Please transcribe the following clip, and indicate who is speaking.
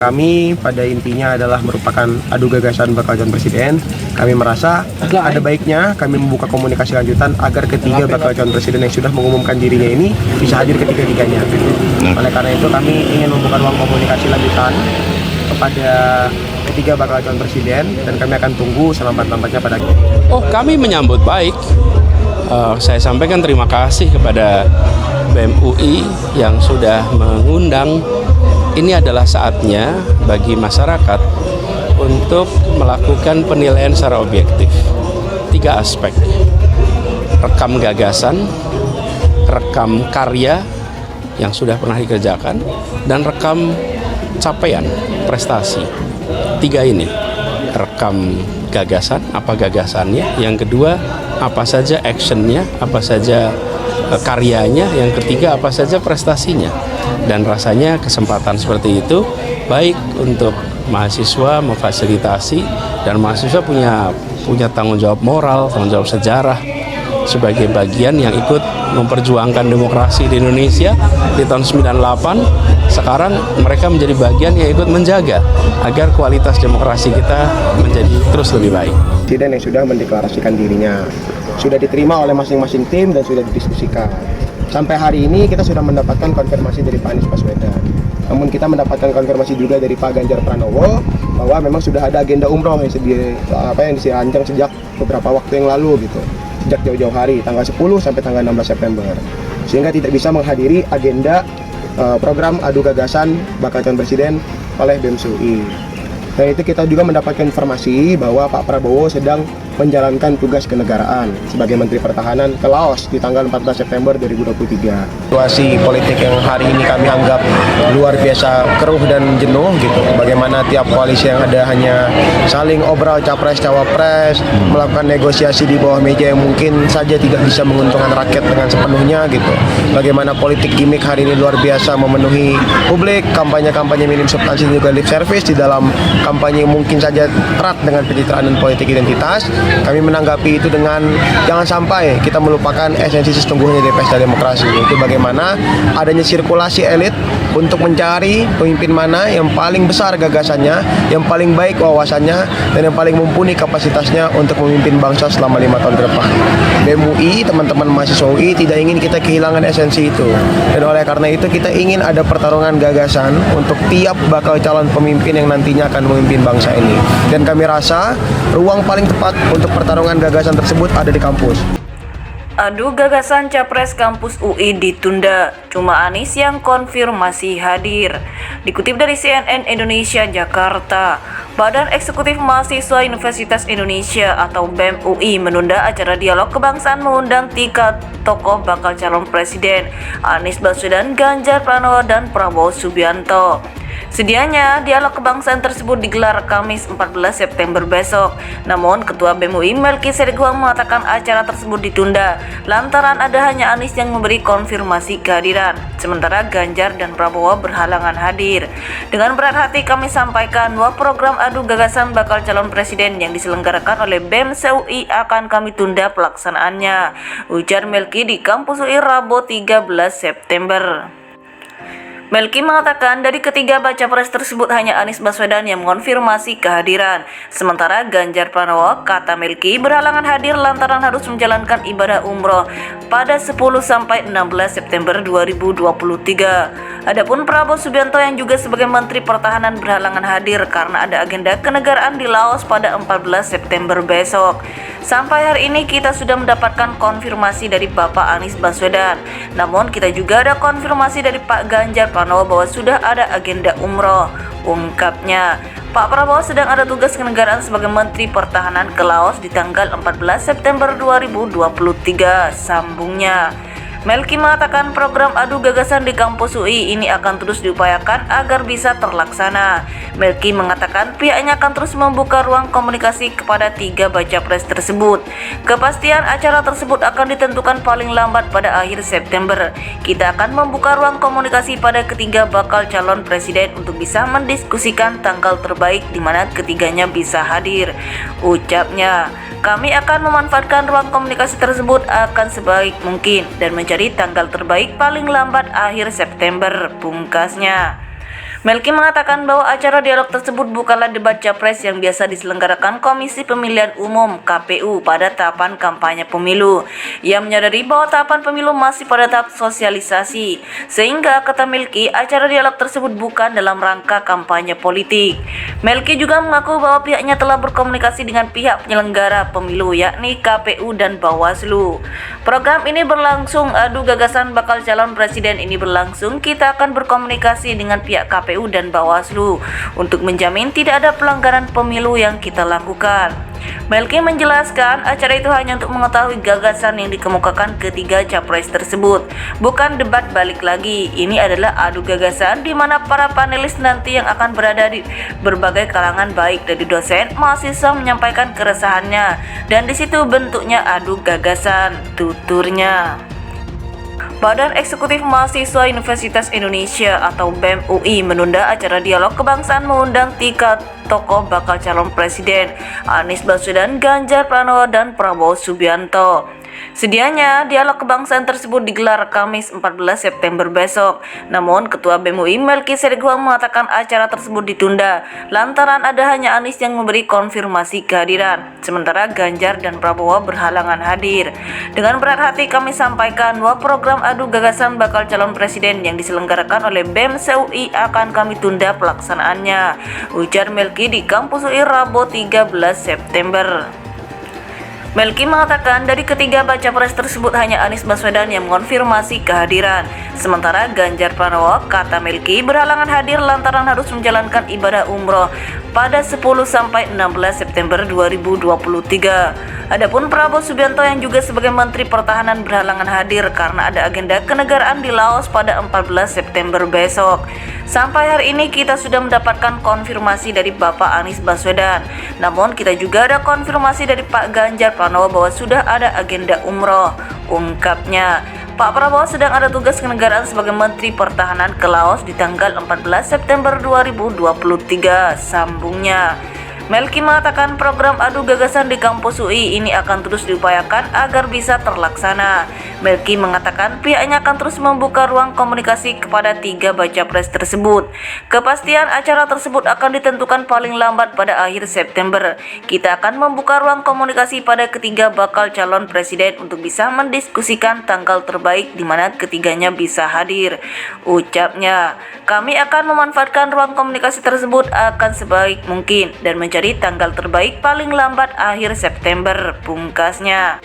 Speaker 1: Kami pada intinya adalah merupakan adu gagasan bakal calon presiden. Kami merasa ada baiknya kami membuka komunikasi lanjutan agar ketiga bakal calon presiden yang sudah mengumumkan dirinya ini bisa hadir ketiga-tiganya. Oleh karena itu kami ingin membuka ruang komunikasi lanjutan kepada ketiga bakal calon presiden dan kami akan tunggu selambat-lambatnya pada.
Speaker 2: Kami menyambut baik. Saya sampaikan terima kasih kepada BEM UI yang sudah mengundang. Ini adalah saatnya bagi masyarakat untuk melakukan penilaian secara objektif. 3 aspek: rekam gagasan, rekam karya yang sudah pernah dikerjakan, dan rekam capaian prestasi. 3 ini, rekam gagasan, apa gagasannya, yang kedua apa saja actionnya, apa saja karyanya, yang ketiga apa saja prestasinya. Dan rasanya kesempatan seperti itu baik untuk mahasiswa memfasilitasi, dan mahasiswa punya tanggung jawab moral, tanggung jawab sejarah sebagai bagian yang ikut memperjuangkan demokrasi di Indonesia di tahun 98. Sekarang mereka menjadi bagian yang ikut menjaga agar kualitas demokrasi kita menjadi terus lebih baik.
Speaker 1: Presiden yang sudah mendeklarasikan dirinya sudah diterima oleh masing-masing tim dan sudah didiskusikan. Sampai hari ini kita sudah mendapatkan konfirmasi dari Pak Anies Baswedan. Namun kita mendapatkan konfirmasi juga dari Pak Ganjar Pranowo bahwa memang sudah ada agenda umroh yang dirancang sejak beberapa waktu yang lalu gitu. Sejak jauh-jauh hari, tanggal 10 sampai tanggal 16 September. Sehingga tidak bisa menghadiri agenda program adu gagasan bakal calon presiden oleh BEM UI. Dan itu kita juga mendapatkan informasi bahwa Pak Prabowo sedang menjalankan tugas kenegaraan sebagai Menteri Pertahanan ke Laos di tanggal 14 September 2023. Situasi politik yang hari ini kami anggap luar biasa keruh dan jenuh gitu. Bagaimana tiap koalisi yang ada hanya saling obrol capres-cawapres, melakukan negosiasi di bawah meja yang mungkin saja tidak bisa menguntungkan rakyat dengan sepenuhnya gitu. Bagaimana politik gimmick hari ini luar biasa memenuhi publik, kampanye-kampanye minim substansi dan juga lip service di dalam kampanye yang mungkin saja erat dengan pencitraan dan politik identitas. Kami menanggapi itu dengan jangan sampai kita melupakan esensi sesungguhnya dari pesta demokrasi, yaitu bagaimana adanya sirkulasi elit untuk mencari pemimpin mana yang paling besar gagasannya, yang paling baik wawasannya, dan yang paling mumpuni kapasitasnya untuk memimpin bangsa selama 5 tahun ke depan. BEM UI, teman-teman mahasiswa UI tidak ingin kita kehilangan esensi itu, dan oleh karena itu kita ingin ada pertarungan gagasan untuk tiap bakal calon pemimpin yang nantinya akan memimpin bangsa ini. Dan kami rasa ruang paling tepat untuk pertarungan gagasan tersebut ada di kampus.
Speaker 3: Adu gagasan Capres kampus UI ditunda, cuma Anies yang konfirmasi hadir. Dikutip dari CNN Indonesia Jakarta, Badan Eksekutif Mahasiswa Universitas Indonesia atau BEM UI menunda acara dialog kebangsaan mengundang 3 tokoh bakal calon presiden, Anies Baswedan, Ganjar Pranowo, dan Prabowo Subianto. Sedianya dialog kebangsaan tersebut digelar Kamis 14 September besok. Namun Ketua BEM UI Melki Sedegwang mengatakan acara tersebut ditunda lantaran ada hanya Anies yang memberi konfirmasi kehadiran, sementara Ganjar dan Prabowo berhalangan hadir. Dengan berat hati kami sampaikan bahwa program adu gagasan bakal calon presiden yang diselenggarakan oleh BEM UI akan kami tunda pelaksanaannya, ujar Melki di kampus UI Rabu 13 September. Melki mengatakan dari ketiga baca pres tersebut hanya Anies Baswedan yang mengonfirmasi kehadiran. Sementara Ganjar Pranowo, kata Melki, berhalangan hadir lantaran harus menjalankan ibadah umroh pada 10 sampai 16 September 2023. Adapun Prabowo Subianto yang juga sebagai Menteri Pertahanan berhalangan hadir karena ada agenda kenegaraan di Laos pada 14 September besok. Sampai hari ini kita sudah mendapatkan konfirmasi dari Bapak Anies Baswedan. Namun kita juga ada konfirmasi dari Pak Ganjar Pranowo bahwa sudah ada agenda umroh, ungkapnya. Pak Prabowo sedang ada tugas kenegaraan sebagai Menteri Pertahanan ke Laos di tanggal 14 September 2023, sambungnya. Melki mengatakan program adu gagasan di kampus UI ini akan terus diupayakan agar bisa terlaksana. Melki mengatakan pihaknya akan terus membuka ruang komunikasi kepada 3 baca pres tersebut. Kepastian acara tersebut akan ditentukan paling lambat pada akhir September. Kita akan membuka ruang komunikasi pada ketiga bakal calon presiden untuk bisa mendiskusikan tanggal terbaik di mana ketiganya bisa hadir, ucapnya. Kami akan memanfaatkan ruang komunikasi tersebut akan sebaik mungkin dan mencari tanggal terbaik paling lambat akhir September, pungkasnya. Melki mengatakan bahwa acara dialog tersebut bukanlah debat capres yang biasa diselenggarakan Komisi Pemilihan Umum (KPU) pada tahapan kampanye pemilu. Ia menyadari bahwa tahapan pemilu masih pada tahap sosialisasi, sehingga kata Melki, acara dialog tersebut bukan dalam rangka kampanye politik. Melki juga mengaku bahwa pihaknya telah berkomunikasi dengan pihak penyelenggara pemilu, yakni KPU dan Bawaslu. Program ini berlangsung, adu gagasan bakal calon presiden ini berlangsung. Kita akan berkomunikasi dengan pihak KPU dan Bawaslu untuk menjamin tidak ada pelanggaran pemilu yang kita lakukan. Melki menjelaskan acara itu hanya untuk mengetahui gagasan yang dikemukakan ketiga capres tersebut, bukan debat balik lagi. Ini adalah adu gagasan di mana para panelis nanti yang akan berada di berbagai kalangan baik dari dosen, mahasiswa menyampaikan keresahannya, dan di situ bentuknya adu gagasan, tuturnya. Badan Eksekutif Mahasiswa Universitas Indonesia atau BEM UI menunda acara dialog kebangsaan mengundang 3 tokoh bakal calon presiden, Anies Baswedan, Ganjar Pranowo, dan Prabowo Subianto. Sedianya dialog kebangsaan tersebut digelar Kamis 14 September besok. Namun Ketua BEM UI Melki Sedeghuang mengatakan acara tersebut ditunda lantaran ada hanya Anies yang memberi konfirmasi kehadiran, sementara Ganjar dan Prabowo berhalangan hadir. Dengan berat hati kami sampaikan bahwa program adu gagasan bakal calon presiden yang diselenggarakan oleh BEM UI akan kami tunda pelaksanaannya, ujar Melki di Kampus UI Rabu 13 September. Melki mengatakan dari ketiga baca pres tersebut hanya Anies Baswedan yang mengonfirmasi kehadiran. Sementara Ganjar Pranowo, kata Melki, berhalangan hadir lantaran harus menjalankan ibadah umroh pada 10-16 September 2023. Adapun Prabowo Subianto yang juga sebagai Menteri Pertahanan berhalangan hadir karena ada agenda kenegaraan di Laos pada 14 September besok. Sampai hari ini kita sudah mendapatkan konfirmasi dari Bapak Anies Baswedan. Namun kita juga ada konfirmasi dari Pak Ganjar Pranowo bahwa sudah ada agenda umroh, ungkapnya. Pak Prabowo sedang ada tugas kenegaraan sebagai Menteri Pertahanan ke Laos di tanggal 14 September 2023, sambungnya. Melki mengatakan program adu gagasan di kampus UI ini akan terus diupayakan agar bisa terlaksana. Melki mengatakan pihaknya akan terus membuka ruang komunikasi kepada 3 baca pres tersebut. Kepastian acara tersebut akan ditentukan paling lambat pada akhir September. Kita akan membuka ruang komunikasi pada ketiga bakal calon presiden untuk bisa mendiskusikan tanggal terbaik di mana ketiganya bisa hadir, ucapnya. Kami akan memanfaatkan ruang komunikasi tersebut akan sebaik mungkin dan mencari tanggal terbaik paling lambat akhir September, pungkasnya.